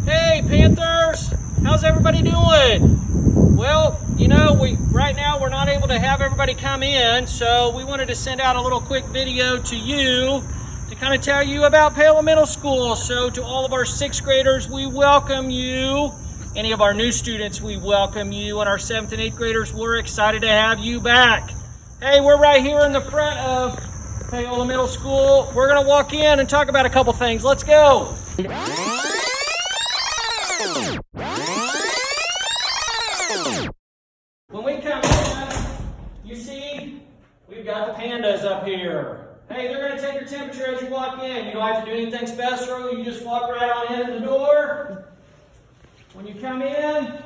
Hey Panthers, how's everybody doing? Well, you know, right now we're not able to have everybody come in, so we wanted to send out a little quick video to you to kind of tell you about Palo Middle School. So to all of our 6th graders, we welcome you. Any of our new students, we welcome you. And our 7th and 8th graders, we're excited to have you back. Hey, we're right here in the front of Palo Middle School. We're gonna walk in and talk about a couple things. Let's go. When we come in, you see, we've got the pandas up here. Hey, they're going to take your temperature as you walk in. You don't have to do anything special. You just walk right on in the door. When you come in,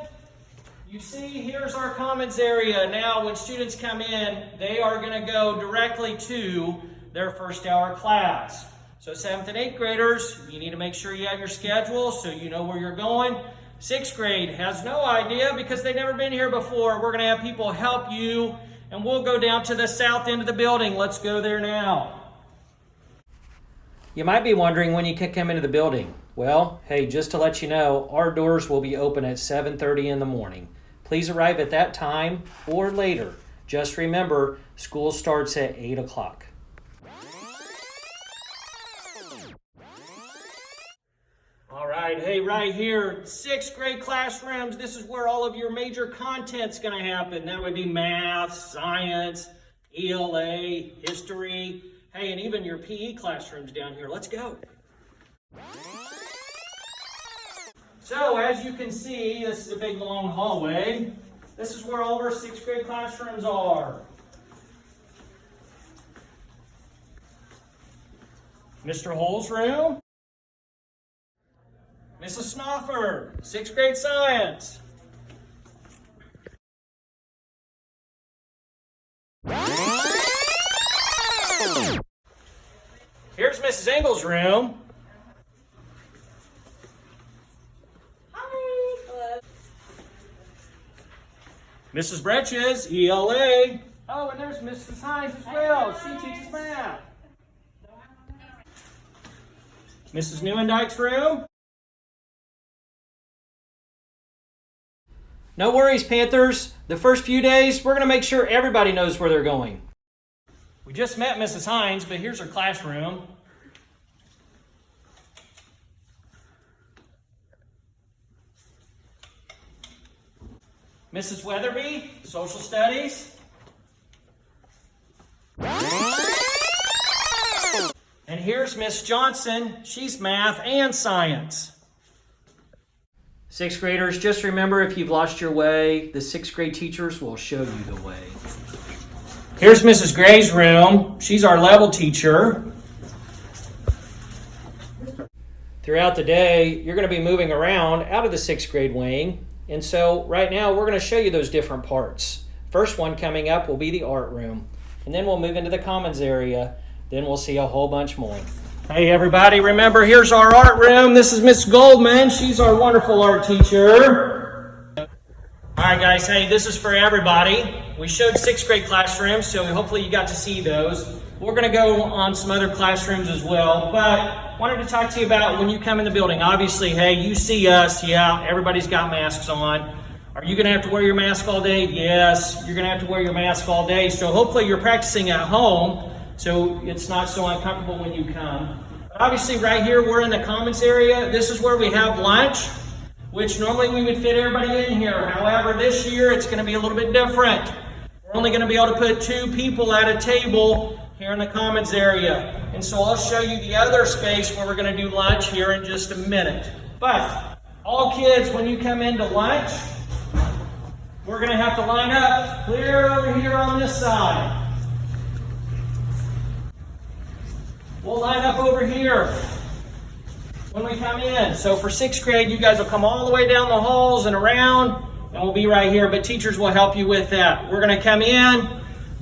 you see here's our commons area. Now, when students come in, they are going to go directly to their first hour class. So 7th and 8th graders, you need to make sure you have your schedule so you know where you're going. 6th grade has no idea because they've never been here before. We're going to have people help you, and we'll go down to the south end of the building. Let's go there now. You might be wondering when you can come into the building. Well, hey, just to let you know, our doors will be open at 7:30 in the morning. Please arrive at that time or later. Just remember, school starts at 8 o'clock. All right, hey, right here, 6th grade classrooms, this is where all of your major content's gonna happen. That would be math, science, ELA, history, hey, and even your PE classrooms down here. Let's go. So, as you can see, this is a big long hallway. This is where all of our 6th grade classrooms are. Mr. Hull's room. Mrs. Snoffer, 6th grade science. Here's Mrs. Engel's room. Hi. Hello. Mrs. Bretches, ELA. Oh, and there's Mrs. Hines as well. She teaches math. Mrs. Neuendijk's room. No worries, Panthers. The first few days, we're going to make sure everybody knows where they're going. We just met Mrs. Hines, but here's her classroom. Mrs. Weatherby, social studies. And here's Miss Johnson. She's math and science. 6th graders, just remember, if you've lost your way, the 6th grade teachers will show you the way. Here's Mrs. Gray's room. She's our level teacher. Throughout the day, you're going to be moving around out of the 6th grade wing. And so right now, we're going to show you those different parts. First one coming up will be the art room. And then we'll move into the commons area. Then we'll see a whole bunch more. Hey everybody, remember, here's our art room. This is Miss Goldman. She's our wonderful art teacher. All right guys, hey, this is for everybody. We showed 6th grade classrooms, so hopefully you got to see those. We're gonna go on some other classrooms as well, but wanted to talk to you about when you come in the building. Obviously, hey, you see us, yeah, everybody's got masks on. Are you gonna have to wear your mask all day? Yes, you're gonna have to wear your mask all day. So hopefully you're practicing at home, so it's not so uncomfortable when you come. But obviously right here, we're in the commons area. This is where we have lunch, which normally we would fit everybody in here. However, this year it's gonna be a little bit different. We're only gonna be able to put 2 people at a table here in the commons area. And so I'll show you the other space where we're gonna do lunch here in just a minute. But all kids, when you come into lunch, we're gonna have to line up clear over here on this side. We'll line up over here when we come in. So for 6th grade, you guys will come all the way down the halls and around, and we'll be right here, but teachers will help you with that. We're gonna come in,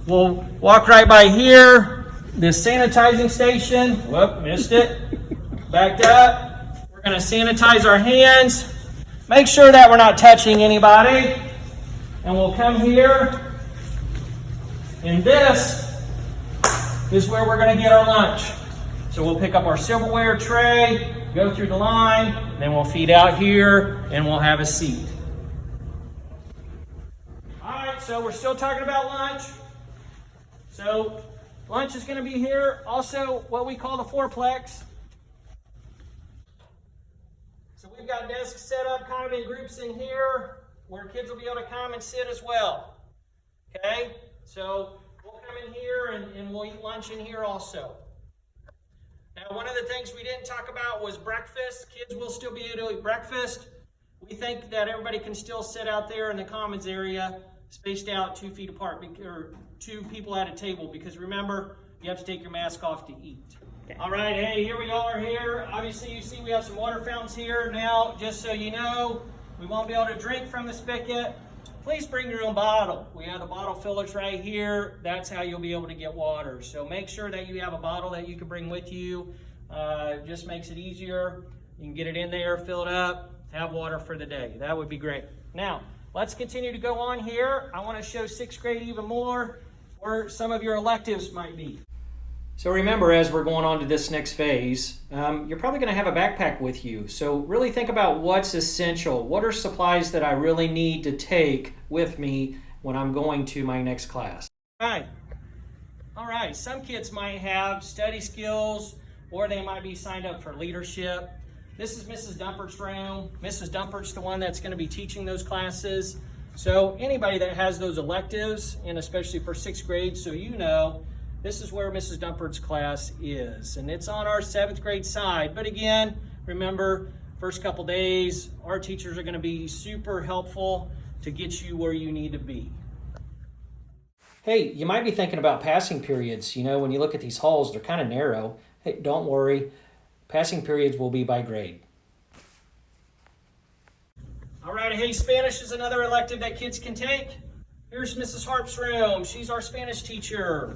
we'll walk right by here, this sanitizing station. Whoop, missed it. Backed up. We're gonna sanitize our hands. Make sure that we're not touching anybody. And we'll come here, and this is where we're gonna get our lunch. So we'll pick up our silverware tray, go through the line, then we'll feed out here, and we'll have a seat. All right, so we're still talking about lunch. So lunch is going to be here. Also, what we call the fourplex. So we've got desks set up kind of in groups in here where kids will be able to come and sit as well. Okay, so we'll come in here and we'll eat lunch in here also. Now, one of the things we didn't talk about was breakfast. Kids will still be able to eat breakfast. We think that everybody can still sit out there in the commons area, spaced out 2 feet apart, or 2 people at a table, because remember, you have to take your mask off to eat. Okay. All right, hey, here we are here. Obviously, you see we have some water fountains here. Now, just so you know, we won't be able to drink from the spigot. Please bring your own bottle. We have the bottle fillers right here. That's how you'll be able to get water. So make sure that you have a bottle that you can bring with you. Just makes it easier. You can get it in there, fill it up, have water for the day. That would be great. Now, let's continue to go on here. I want to show 6th grade even more, where some of your electives might be. So remember, as we're going on to this next phase, you're probably going to have a backpack with you. So really think about what's essential. What are supplies that I really need to take with me when I'm going to my next class? All right. Some kids might have study skills, or they might be signed up for leadership. This is Mrs. Dumpert's room. Mrs. Dumpert's the one that's going to be teaching those classes. So anybody that has those electives, and especially for 6th grade, so you know, this is where Mrs. Dumpert's class is. And it's on our 7th grade side. But again, remember, first couple days, our teachers are going to be super helpful to get you where you need to be. Hey, you might be thinking about passing periods. You know, when you look at these halls, they're kind of narrow. Hey, don't worry. Passing periods will be by grade. All right, hey, Spanish is another elective that kids can take. Here's Mrs. Harp's room. She's our Spanish teacher.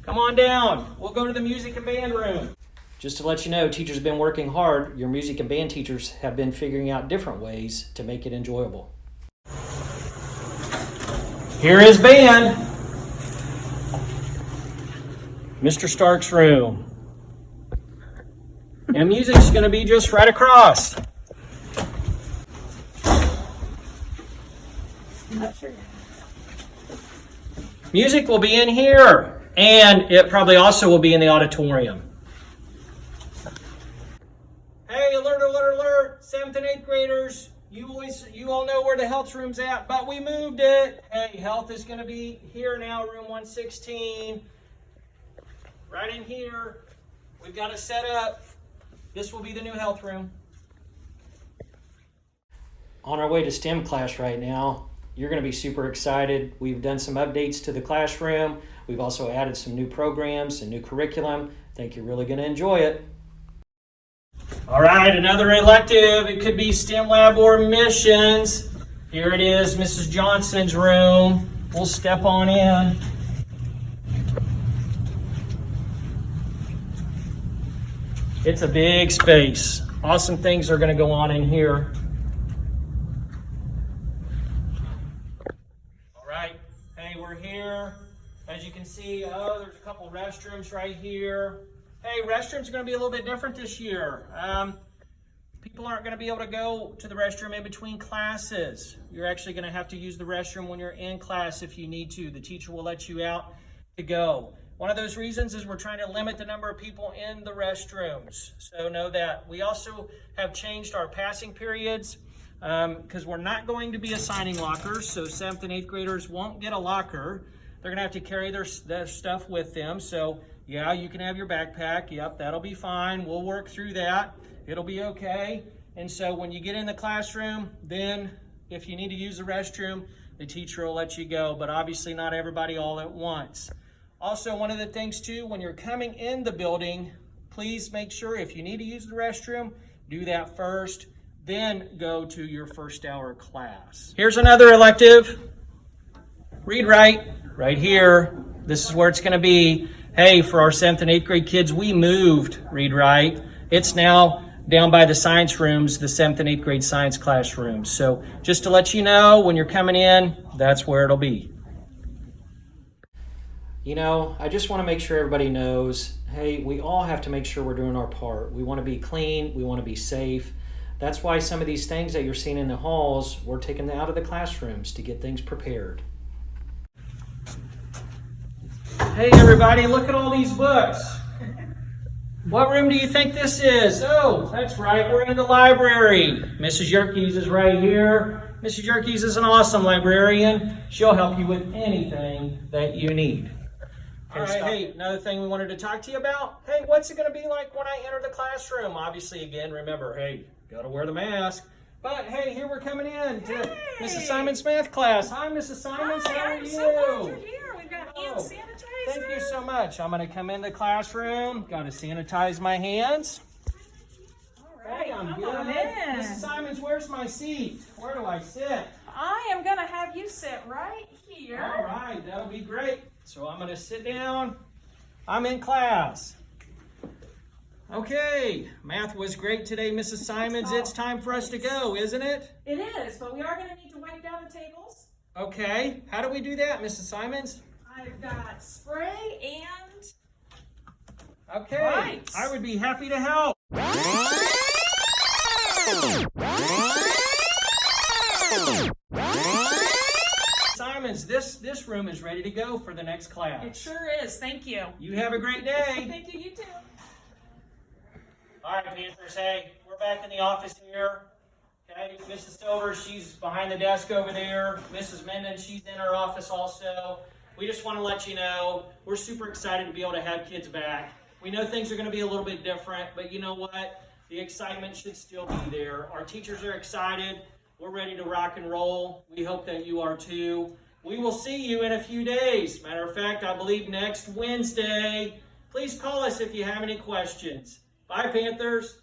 Come on down. We'll go to the music and band room. Just to let you know, teachers have been working hard. Your music and band teachers have been figuring out different ways to make it enjoyable. Here is band. Mr. Stark's room. And music's going to be just right across. Music will be in here. And it probably also will be in the auditorium. Hey, alert, alert, alert. 7th and 8th graders, you all know where the health room's at, but we moved it. Hey, health is going to be here now, room 116. Right in here. We've got it set up. This will be the new health room. On our way to STEM class right now. You're going to be super excited. We've done some updates to the classroom. We've also added some new programs and new curriculum. I think you're really going to enjoy it. All right, another elective. It could be STEM lab or missions. Here it is, Mrs. Johnson's room. We'll step on in. It's a big space. Awesome things are going to go on in here. Here, as you can see, there's a couple restrooms right here. Hey, restrooms are going to be a little bit different this year. People aren't going to be able to go to the restroom in between classes. You're actually going to have to use the restroom when you're in class if you need to. The teacher will let you out to go. One of those reasons is we're trying to limit the number of people in the restrooms. So know that. We also have changed our passing periods. Because we're not going to be assigning lockers, so 7th and 8th graders won't get a locker. They're going to have to carry their stuff with them. So, yeah, you can have your backpack. Yep, that'll be fine. We'll work through that. It'll be okay. And so when you get in the classroom, then if you need to use the restroom, the teacher will let you go. But obviously not everybody all at once. Also, one of the things, too, when you're coming in the building, please make sure if you need to use the restroom, do that first. Then go to your first hour class. Here's another elective. Read write, right here. This is where it's going to be. Hey, for our 7th and 8th grade kids, we moved read write. It's now down by the science rooms, the 7th and 8th grade science classrooms. So just to let you know, when you're coming in, that's where it'll be. You know, I just want to make sure everybody knows hey, we all have to make sure we're doing our part. We want to be clean, we want to be safe. That's why some of these things that you're seeing in the halls, we're taking them out of the classrooms to get things prepared. Hey everybody, look at all these books. What room do you think this is? Oh, that's right, we're in the library. Mrs. Yerkes is right here. Mrs. Yerkes is an awesome librarian. She'll help you with anything that you need. All right, hey, another thing we wanted to talk to you about. Hey, what's it going to be like when I enter the classroom? Obviously, again, remember, hey, got to wear the mask. But hey, here we're coming in to Mrs. Simon's math class. Hi, Mrs. Simons. Hi, how are I'm you? so glad you're here. We've got hand sanitizer. Thank you so much. I'm going to come in the classroom. Got to sanitize my hands. All right, Hey, I'm come good. on in. Mrs. Simons, where's my seat? Where do I sit? I am going to have you sit right here. All right, that'll be great. So I'm going to sit down. I'm in class. Okay, math was great today, Mrs. Simons. It's time for us to go, isn't it? It is, but we are going to need to wipe down the tables. Okay, how do we do that, Mrs. Simons? I've got spray and Okay, wipes. I would be happy to help. Simons, this room is ready to go for the next class. It sure is. Thank you. You have a great day. Thank you, you too. All right, Panthers, hey, we're back in the office here. Okay, Mrs. Silver, she's behind the desk over there. Mrs. Menden, she's in her office also. We just want to let you know, we're super excited to be able to have kids back. We know things are going to be a little bit different, but you know what? The excitement should still be there. Our teachers are excited. We're ready to rock and roll. We hope that you are too. We will see you in a few days. Matter of fact, I believe next Wednesday. Please call us if you have any questions. Bye, Panthers.